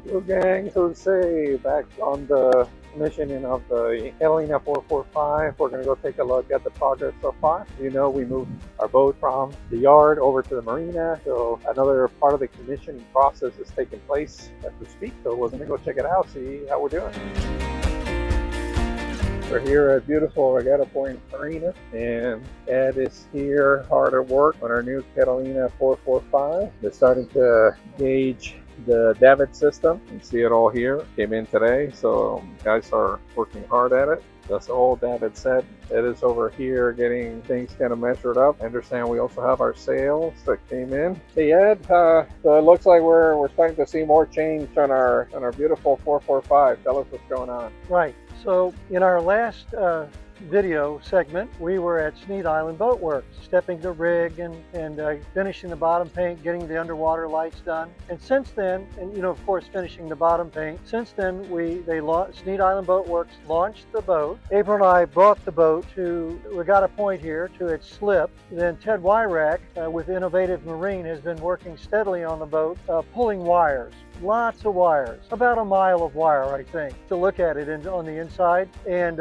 Yo gang, so to say, back on the commissioning of the Catalina 445, we're going to go take a look at the progress so far. You know, we moved our boat from the yard over to the marina, so another part of the commissioning process is taking place as we speak. So we're going to go check it out, see how we're doing. We're here at beautiful Regatta Point Marina, and Ed is here hard at work on our new Catalina 445. They're starting to gauge the davit system. You can see it all here. Came in today, so guys are working hard at it. That's all davit set. Ed is over here getting things kind of measured up. I understand we also have our sails that came in. Hey Ed, so it looks like we're starting to see more change on our beautiful 445. Tell us what's going on. Right. So in our last video segment, we were at Sneed Island Boat Works, stepping the rig and finishing the bottom paint, getting the underwater lights done. And since then, and you know, of course, finishing the bottom paint. Since then, Sneed Island Boat Works launched the boat. April and I brought the boat to Regatta Point here to its slip. Then Ted Wyrack with Innovative Marine has been working steadily on the boat, pulling wires. Lots of wires, about a mile of wire, I think, to look at it on the inside. And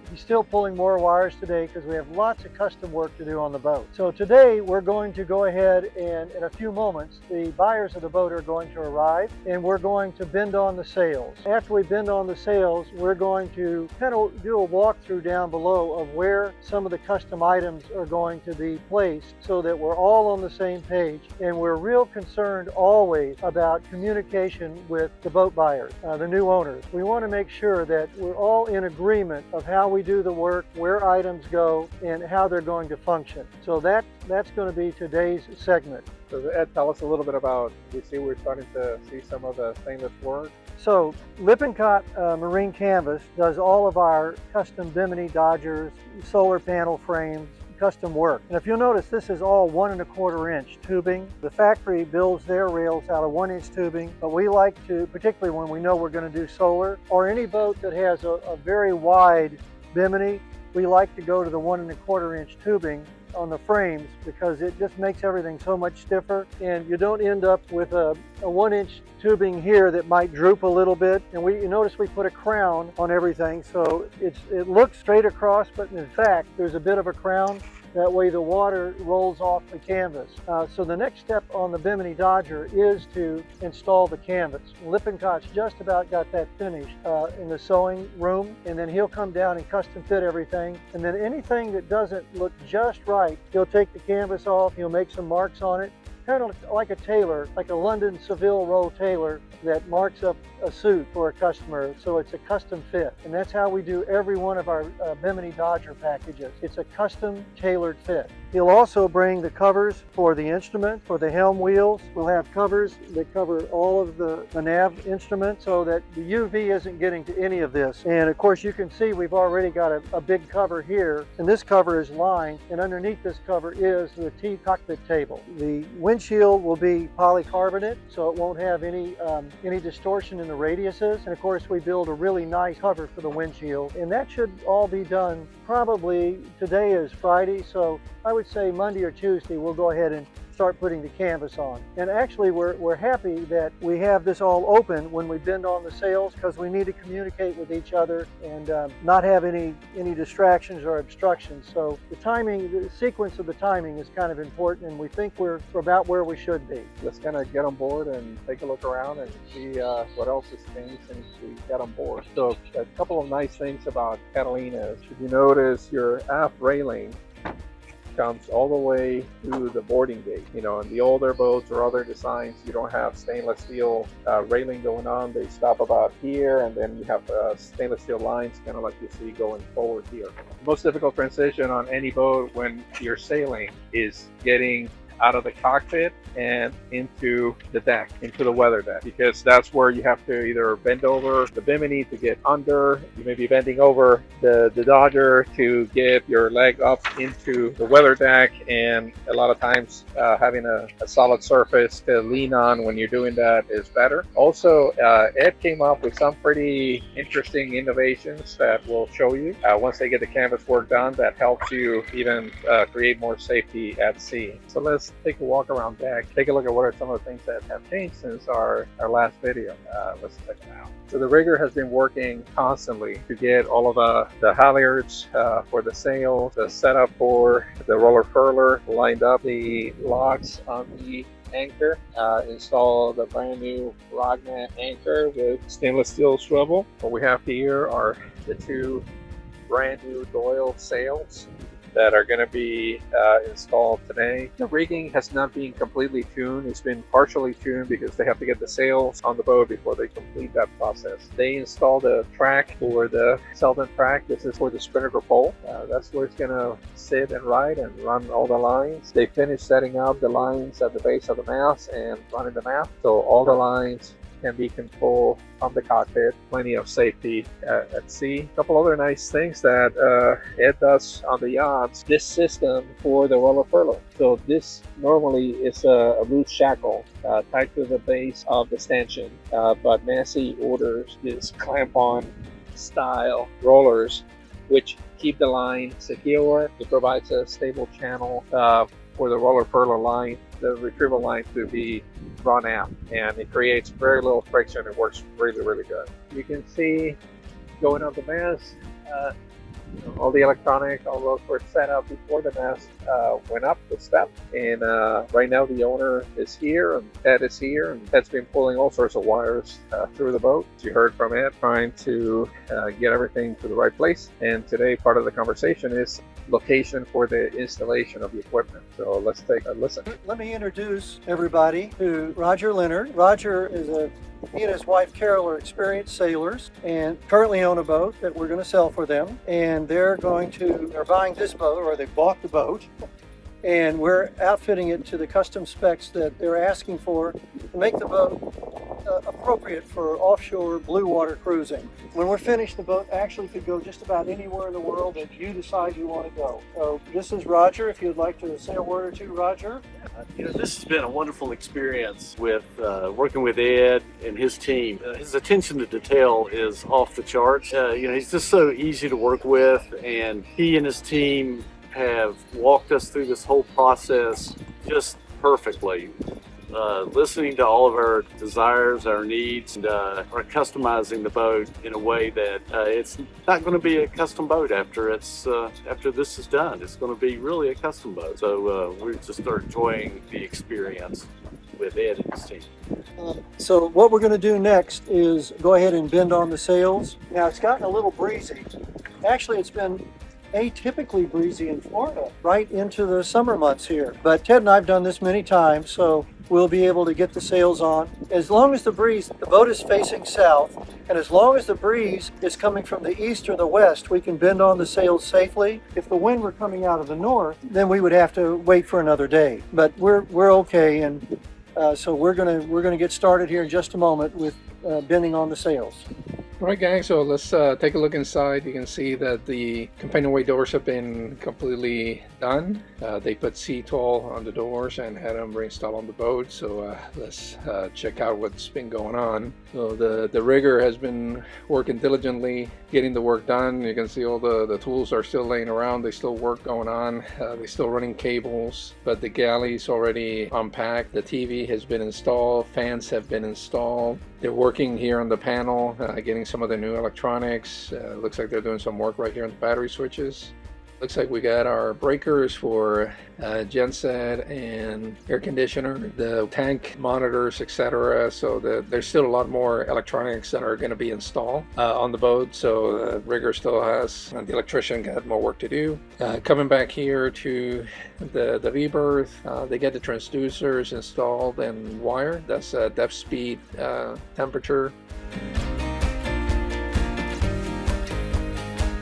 he's still pulling more wires today because we have lots of custom work to do on the boat. So today we're going to go ahead and in a few moments, the buyers of the boat are going to arrive and we're going to bend on the sails. After we bend on the sails, we're going to kind of do a walkthrough down below of where some of the custom items are going to be placed so that we're all on the same page. And we're real concerned always about communication with the boat buyers, the new owners. We want to make sure that we're all in agreement of how we do the work, where items go, and how they're going to function. So that's going to be today's segment. So Ed, tell us a little bit about, we're starting to see some of the stainless work. So Lippincott Marine Canvas does all of our custom Bimini Dodgers, solar panel frames, custom work. And if you'll notice, this is all 1 1/4 inch tubing. The factory builds their rails out of 1 inch tubing, but we like to, particularly when we know we're going to do solar, or any boat that has a very wide Bimini, we like to go to the 1 1/4 inch tubing on the frames because it just makes everything so much stiffer and you don't end up with a 1 inch tubing here that might droop a little bit. And you notice we put a crown on everything, so it looks straight across, but in fact there's a bit of a crown. That way the water rolls off the canvas. So the next step on the Bimini Dodger is to install the canvas. Lippincott's just about got that finished in the sewing room, and then he'll come down and custom fit everything. And then anything that doesn't look just right, he'll take the canvas off, he'll make some marks on it, kind of like a tailor, like a London Seville row tailor that marks up a suit for a customer, so it's a custom fit. And that's how we do every one of our Bimini Dodger packages. It's a custom tailored fit. He'll also bring the covers for the instrument, for the helm wheels. We'll have covers that cover all of the nav instruments so that the UV isn't getting to any of this. And of course you can see we've already got a big cover here, and this cover is lined, and underneath this cover is the T cockpit table. The windshield will be polycarbonate, so it won't have any distortion in the radiuses. And of course we build a really nice cover for the windshield, and that should all be done probably, today is Friday, so I would say Monday or Tuesday we'll go ahead and start putting the canvas on. And actually we're happy that we have this all open when we bend on the sails, because we need to communicate with each other and not have any distractions or obstructions. So the timing, the sequence of the timing is kind of important, and we think we're about where we should be. Let's kind of get on board and take a look around and see what else is changed since we got on board. So a couple of nice things about Catalina is, if you notice, your aft railing comes all the way to the boarding gate. You know, in the older boats or other designs, you don't have stainless steel railing going on. They stop about here, and then you have stainless steel lines, kind of like you see going forward here. The most difficult transition on any boat when you're sailing is getting out of the cockpit and into the deck, into the weather deck, because that's where you have to either bend over the Bimini to get under. You may be bending over the Dodger to get your leg up into the weather deck, and a lot of times having a solid surface to lean on when you're doing that is better. Also, Ed came up with some pretty interesting innovations that we'll show you once they get the canvas work done, that helps you even create more safety at sea. So let's let's take a walk around deck, take a look at what are some of the things that have changed since our last video. Let's check it out. So the rigger has been working constantly to get all of the halyards for the sails, the setup for the roller furler lined up, the locks on the anchor, install the brand new Rognet anchor with stainless steel swivel. What we have here are the two brand new Doyle sails that are going to be installed today. The rigging has not been completely tuned. It's been partially tuned because they have to get the sails on the boat before they complete that process. They installed a track for the Selden track. This is for the spinnaker pole. That's where it's going to sit and ride and run all the lines. They finished setting up the lines at the base of the mast and running the mast. So all the lines can be controlled from the cockpit. Plenty of safety at sea. A couple other nice things that Ed does on the yachts. This system for the roller furlough. So this normally is a loose shackle tied to the base of the stanchion, but Massey orders this clamp-on style rollers which keep the line secure. It provides a stable channel for the roller furlough line, the retrieval line, to be run out, and it creates very little friction. It works really, really good. You can see going up the mast, all the electronics, all those were set up before the mast went up the step. And right now the owner is here and Ed is here, and Ed's been pulling all sorts of wires through the boat. As you heard from Ed, trying to get everything to the right place. And today part of the conversation is location for the installation of the equipment. So let's take a listen. Let me introduce everybody to Roger Leonard. Roger is he and his wife Carol are experienced sailors and currently own a boat that we're going to sell for them. And they're buying this boat, or they bought the boat, and we're outfitting it to the custom specs that they're asking for to make the boat appropriate for offshore blue water cruising. When we're finished, the boat actually could go just about anywhere in the world that you decide you want to go. So this is Roger. If you'd like to say a word or two, Roger. This has been a wonderful experience with working with Ed and his team. His attention to detail is off the charts. He's just so easy to work with, and he and his team have walked us through this whole process just perfectly. Listening to all of our desires, our needs, and are customizing the boat in a way that it's not going to be a custom boat after this is done. It's going to be really a custom boat. So we just are enjoying the experience with Ed and his team. So what we're going to do next is go ahead and bend on the sails. Now it's gotten a little breezy. Actually, it's been atypically breezy in Florida right into the summer months here. But Ted and I have done this many times, so we'll be able to get the sails on. As long as the boat is facing south, and as long as the breeze is coming from the east or the west, we can bend on the sails safely. If the wind were coming out of the north, then we would have to wait for another day. But we're okay, and so we're gonna get started here in just a moment with bending on the sails. All right, gang, so let's take a look inside. You can see that the companionway doors have been completely done. They put C-Toll on the doors and had them reinstalled on the boat. So let's check out what's been going on. So the rigger has been working diligently, getting the work done. You can see all the tools are still laying around. There's still work going on. They're still running cables, but the galley's already unpacked. The TV has been installed. Fans have been installed. They're working here on the panel, getting some of the new electronics. Looks like they're doing some work right here on the battery switches. Looks like we got our breakers for genset and air conditioner, the tank monitors, etc. So there's still a lot more electronics that are going to be installed on the boat. So the rigger still has, and the electrician got more work to do. Coming back here to the V-berth, they get the transducers installed and wired. That's depth, speed, temperature.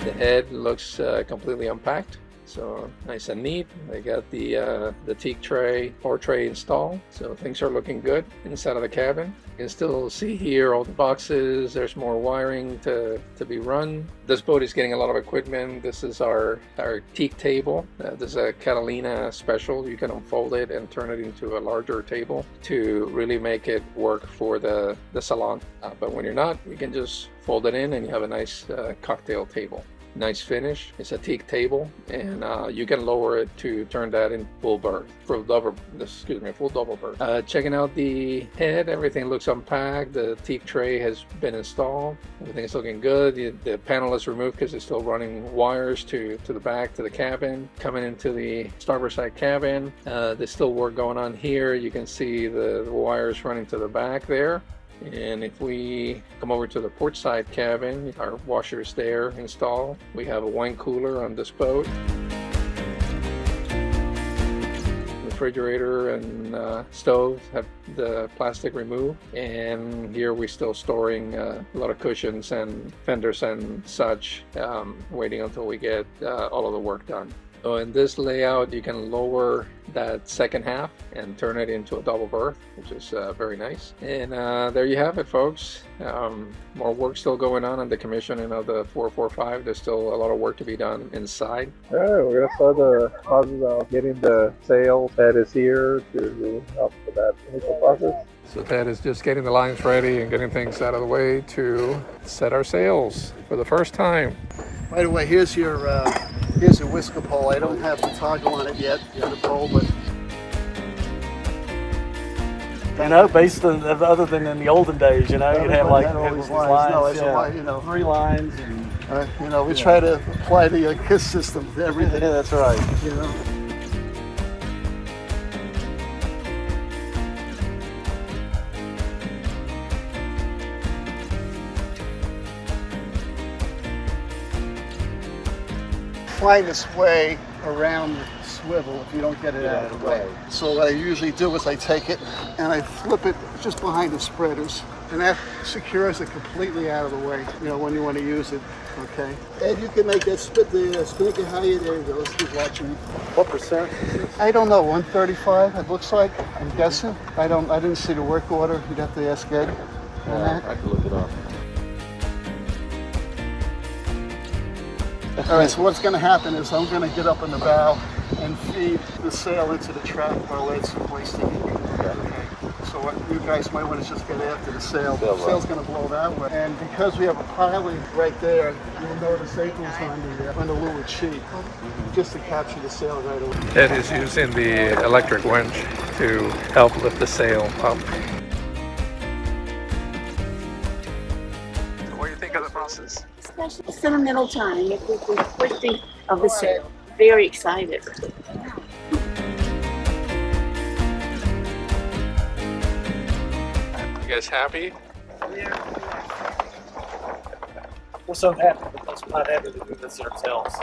The head looks completely unpacked, so nice and neat. They got the teak tray, or tray installed, so things are looking good inside of the cabin. You can still see here all the boxes. There's more wiring to be run. This boat is getting a lot of equipment. This is our teak table. This is a Catalina special. You can unfold it and turn it into a larger table to really make it work for the salon. But when you're not, you can just fold it in and you have a nice cocktail table. nice finish. It's a teak table, and you can lower it to turn that in full berth, full double berth. Checking out the head, everything looks unpacked. The teak tray has been installed. Everything's looking good. The panel is removed because it's still running wires to the back, to the cabin. Coming into the starboard side cabin, there's still work going on here. You can see the wires running to the back there. And if we come over to the port side cabin, our washer's there installed. We have a wine cooler on this boat. Refrigerator and stove have the plastic removed, and here we're still storing a lot of cushions and fenders and such, waiting until we get all of the work done. So in this layout, you can lower that second half and turn it into a double berth, which is very nice. And there you have it, folks. More work still going on the commissioning of the 445. There's still a lot of work to be done inside. All right, we're gonna start the process of getting the sail that is here to help with that initial process. So Ted is just getting the lines ready and getting things out of the way to set our sails for the first time. By the way, here's your whisker pole. I don't have the toggle on it yet for the pole, but based on other than in the olden days, you'd have like always lines, no, it's a line, 3 lines, and we try to apply the KISS system to everything. yeah, that's right. Find its way around the swivel if you don't get it out of the way. So what I usually do is I take it and I flip it just behind the spreaders, and that secures it completely out of the way, when you want to use it. Okay. And you can make that spinnaker higher. There you go. Keep watching. What percent? I don't know. 135. It looks like. I'm guessing. I didn't see the work order. You'd have to ask Ed on that. I can look it up. All right, so what's going to happen is I'm going to get up in the bow and feed the sail into the trap while it's hoisting. Okay. So what you guys might want to just get after the sail. The sail's going to blow that way. And because we have a piling right there, you'll notice April's on the leeward sheet, just to capture the sail right away. Ted is using the electric winch to help lift the sail up. So what do you think of the process? A sentimental time with the hoisting of the sail. Very excited. You guys happy? We're so happy because we're not having to do this ourselves.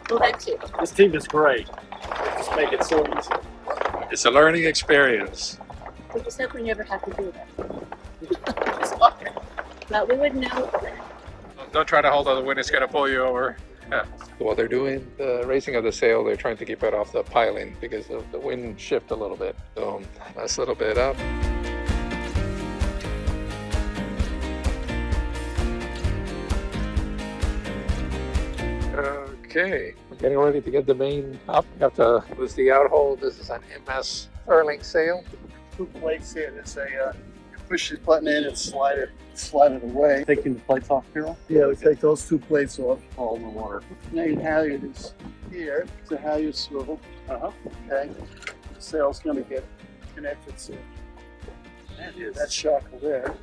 Well, that too. This team is great. They just make it so easy. It's a learning experience. We just hope we never have to do that. Just walk it. But we wouldn't know. Don't try to hold on the wind, it's going to pull you over. Yeah. While they're doing the raising of the sail, they're trying to keep it off the piling because of the wind shift a little bit. So that's a little bit up. Okay, we're getting ready to get the main up. You have to lose the outhold. This is an MS furling sail. 2 plates here. There's you push this button in and slide it away. Taking the plates off, Carol? Yeah, we take those 2 plates off. All in the water. Main halyard is here. It's a halyard swivel. Okay. The sail's going to get connected to that shackle there.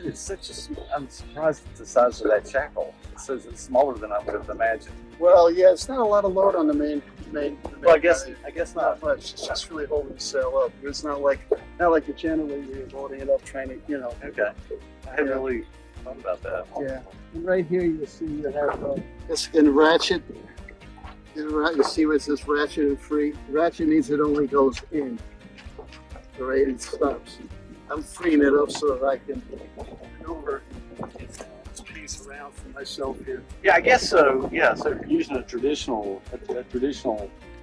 It's such I'm surprised at the size of that shackle. It says it's smaller than I would have imagined. Well, yeah, it's not a lot of load on the main. Well, I guess not much. It's just really holding the sail up. It's not like a generally where you're loading it up, trying to, Okay. I hadn't really thought about that. Yeah. And right here you see you have it's in ratchet. You see where it says ratchet and free. Ratchet means it only goes in. Right, it stops. I'm freeing it up so that I can maneuver this piece around for myself here. Yeah, I guess so. Yeah, so if you're using a traditional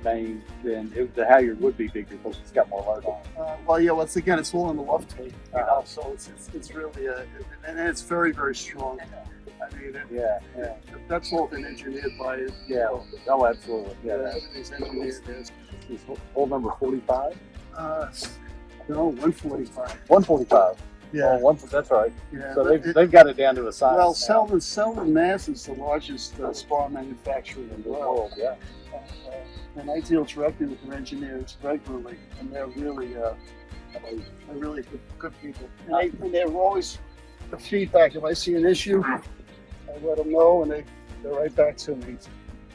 main, then the halyard would be bigger because it's got more load on it. Well, yeah. Once again, it's all in the love tape, so it's really and it's very, very strong. I mean, yeah. That's all been engineered by it. Yeah. Oh, absolutely. Yeah. Everything's engineered. Is hole number 45? No, 145. 145. Yeah. That's right. Yeah. So but they've got it down to a science. well, now. Selden Mass is the largest spar manufacturer in the world. Yeah. And I deal directly with their engineers regularly, and they're really good people. And they're always the feedback. If I see an issue, I let them know, and they're right back to me. It's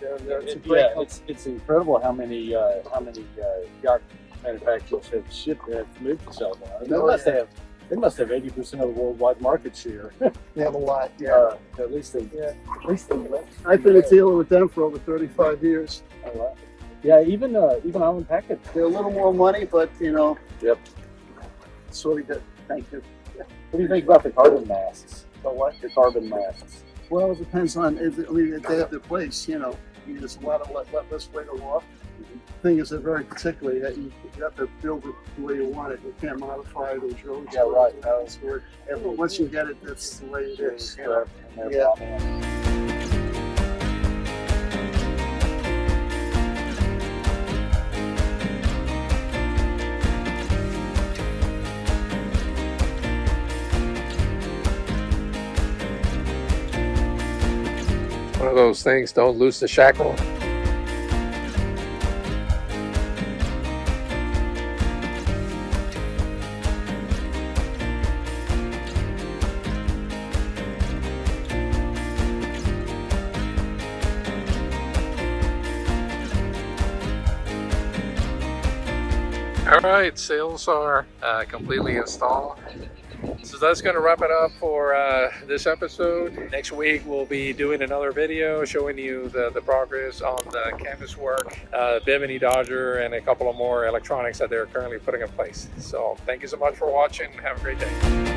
a great company. It's incredible how many yacht manufacturers have moved to Selden. They must have 80% of the worldwide market share. They have a lot. Yeah. At least they. I've been dealing with them for over 35 years. Oh, wow. Yeah, even Island Packet. They're a little more money, but Yep. it's really good. Thank you. What do you think about the carbon masks? So what? The carbon masks. Well, it depends on. If they have their place. There's a lot of less weight off. Thing is, they're very particular. You have to build it the way you want it. You can't modify it or drill it. Yeah, right. But once you get it, that's the way it is. Yeah. One of those things, don't loose the shackle. All right, sails are completely installed. So that's going to wrap it up for this episode. Next week we'll be doing another video showing you the progress on the canvas work, Bimini Dodger, and a couple of more electronics that they're currently putting in place. So thank you so much for watching. Have a great day.